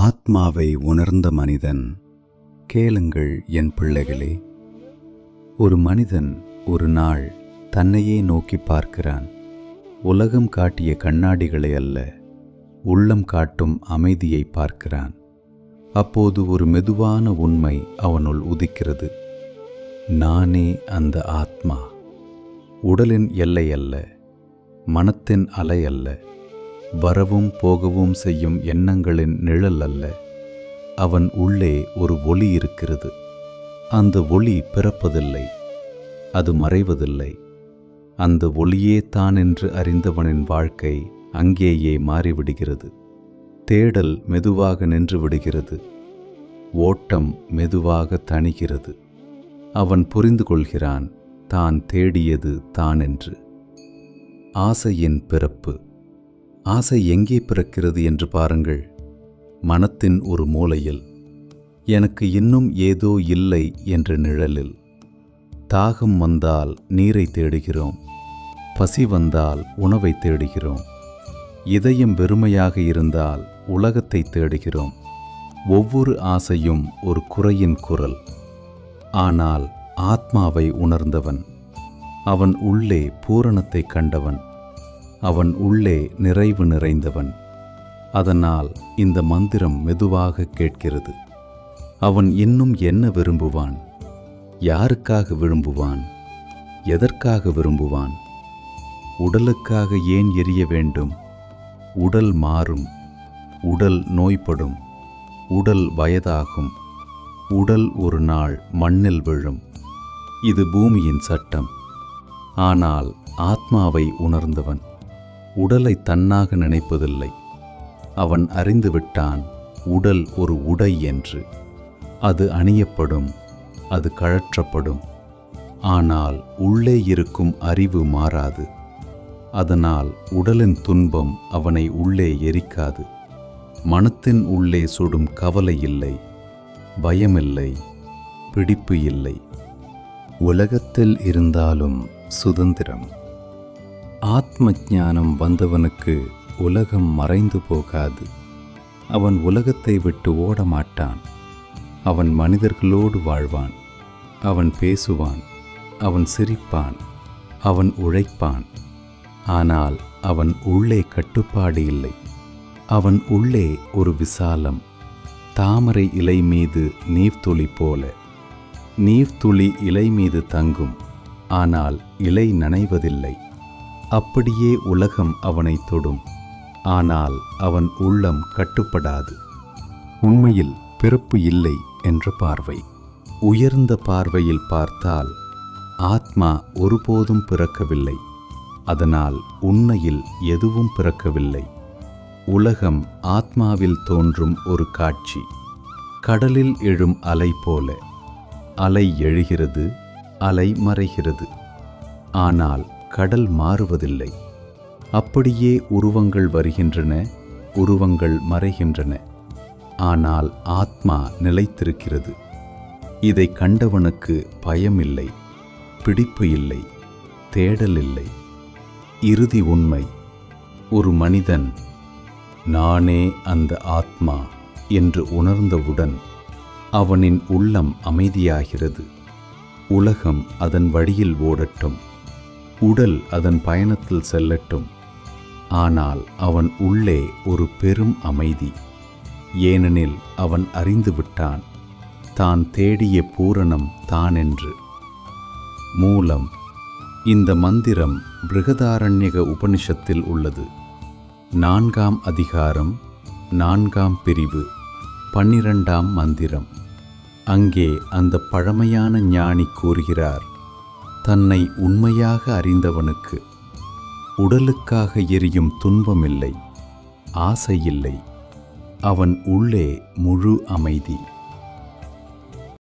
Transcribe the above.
ஆத்மாவை உணர்ந்த மனிதன். கேளுங்கள் என் பிள்ளைகளே. ஒரு மனிதன் ஒரு நாள் தன்னையே நோக்கி பார்க்கிறான். உலகம் காட்டிய கண்ணாடிகளை அல்ல, உள்ளம் காட்டும் அமைதியை பார்க்கிறான். அப்போது ஒரு மெதுவான உண்மை அவனுள் உதிக்கிறது. நானே அந்த ஆத்மா. உடலின் எல்லை அல்ல, மனத்தின் அலை அல்ல, வரவும் போகவும் செய்யும் எண்ணங்களின் நிழல் அல்ல. அவன் உள்ளே ஒரு ஒளி இருக்கிறது. அந்த ஒளி பிறப்பதில்லை, அது மறைவதில்லை. அந்த ஒளியே தான் என்று அறிந்தவனின் வாழ்க்கை அங்கேயே மாறிவிடுகிறது. தேடல் மெதுவாக நின்று விடுகிறது. ஓட்டம் மெதுவாக தணிகிறது. அவன் புரிந்து கொள்கிறான், தான் தேடியது தான் என்று. ஆசையின் பிறப்பு. ஆசை எங்கே பிறக்கிறது என்று பாருங்கள். மனத்தின் ஒரு மூலையில், எனக்கு இன்னும் ஏதோ இல்லை என்ற நிழலில். தாகம் வந்தால் நீரை தேடுகிறோம், பசி வந்தால் உணவை தேடுகிறோம். இதயம் வெறுமையாக இருந்தால் உலகத்தை தேடுகிறோம். ஒவ்வொரு ஆசையும் ஒரு குறையின் குரல். ஆனால் ஆத்மாவை உணர்ந்தவன், அவன் உள்ளே பூரணத்தை கண்டவன், அவன் உள்ளே நிறைவு நிறைந்தவன். அதனால் இந்த மந்திரம் மெதுவாக கேட்கிறது. அவன் இன்னும் என்ன விரும்புவான்? யாருக்காக விரும்புவான்? எதற்காக விரும்புவான்? உடலுக்காக ஏன் எரிய வேண்டும்? உடல் மாறும், உடல் நோய்படும், உடல் வயதாகும், உடல் ஒரு நாள் மண்ணில் விழும். இது பூமியின் சட்டம். ஆனால் ஆத்மாவை உணர்ந்தவன் உடலை தன்னாக நினைப்பதில்லை. அவன் அறிந்துவிட்டான், உடல் ஒரு உடை என்று. அது அணியப்படும், அது கழற்றப்படும். ஆனால் உள்ளே இருக்கும் அறிவு மாறாது. அதனால் உடலின் துன்பம் அவனை உள்ளே எரிக்காது. மனத்தின் உள்ளே சுடும் கவலை இல்லை, பயமில்லை, பிடிப்பு இல்லை. உலகத்தில் இருந்தாலும் சுதந்திரம். ஆத்ம ஞானம் வந்தவனுக்கு உலகம் மறைந்து போகாது. அவன் உலகத்தை விட்டு ஓடமாட்டான். அவன் மனிதர்களோடு வாழ்வான். அவன் பேசுவான், அவன் சிரிப்பான், அவன் உழைப்பான். ஆனால் அவன் உள்ளே கட்டுப்பாடு இல்லை. அவன் உள்ளே ஒரு விசாலம். தாமரை இலை மீது நீர்த்துளி போல. நீர்த்துளி இலை மீது தங்கும், ஆனால் இலை நனைவதில்லை. அப்படியே உலகம் அவனை தொடும், ஆனால் அவன் உள்ளம் கட்டுப்படாது. உண்மையில் பிறப்பு இல்லை என்ற பார்வை. உயர்ந்த பார்வையில் பார்த்தால் ஆத்மா ஒருபோதும் பிறக்கவில்லை. அதனால் உண்மையில் எதுவும் பிறக்கவில்லை. உலகம் ஆத்மாவில் தோன்றும் ஒரு காட்சி. கடலில் எழும் அலை போல. அலை எழுகிறது, அலை மறைகிறது. ஆனால் கடல் மாறுவதில்லை. அப்படியே உருவங்கள் வருகின்றன, உருவங்கள் மறைகின்றன. ஆனால் ஆத்மா நிலைத்திருக்கிறது. இதை கண்டவனுக்கு பயமில்லை, பிடிப்பு இல்லை, தேடல் இல்லை. இறுதி உண்மை. ஒரு மனிதன் நானே அந்த ஆத்மா என்று உணர்ந்தவுடன் அவனின் உள்ளம் அமைதியாகிறது. உலகம் அதன் வழியில் ஓடட்டும், உடல் அதன் பயணத்தில் செல்லட்டும். ஆனால் அவன் உள்ளே ஒரு பெரும் அமைதி. ஏனெனில் அவன் அறிந்துவிட்டான், தான் தேடிய பூரணம் தானென்று. மூலம். இந்த மந்திரம் பிருகதாரண்யக உபனிஷத்தில் உள்ளது. 4ஆம் அதிகாரம், 4ஆம் பிரிவு, 12ஆம் மந்திரம். அங்கே அந்த பழமையான ஞானி கூறுகிறார், தன்னை உண்மையாக அறிந்தவனுக்கு உடலுக்காக எரியும் துன்பமில்லை, ஆசையில்லை. அவன் உள்ளே முழு அமைதி.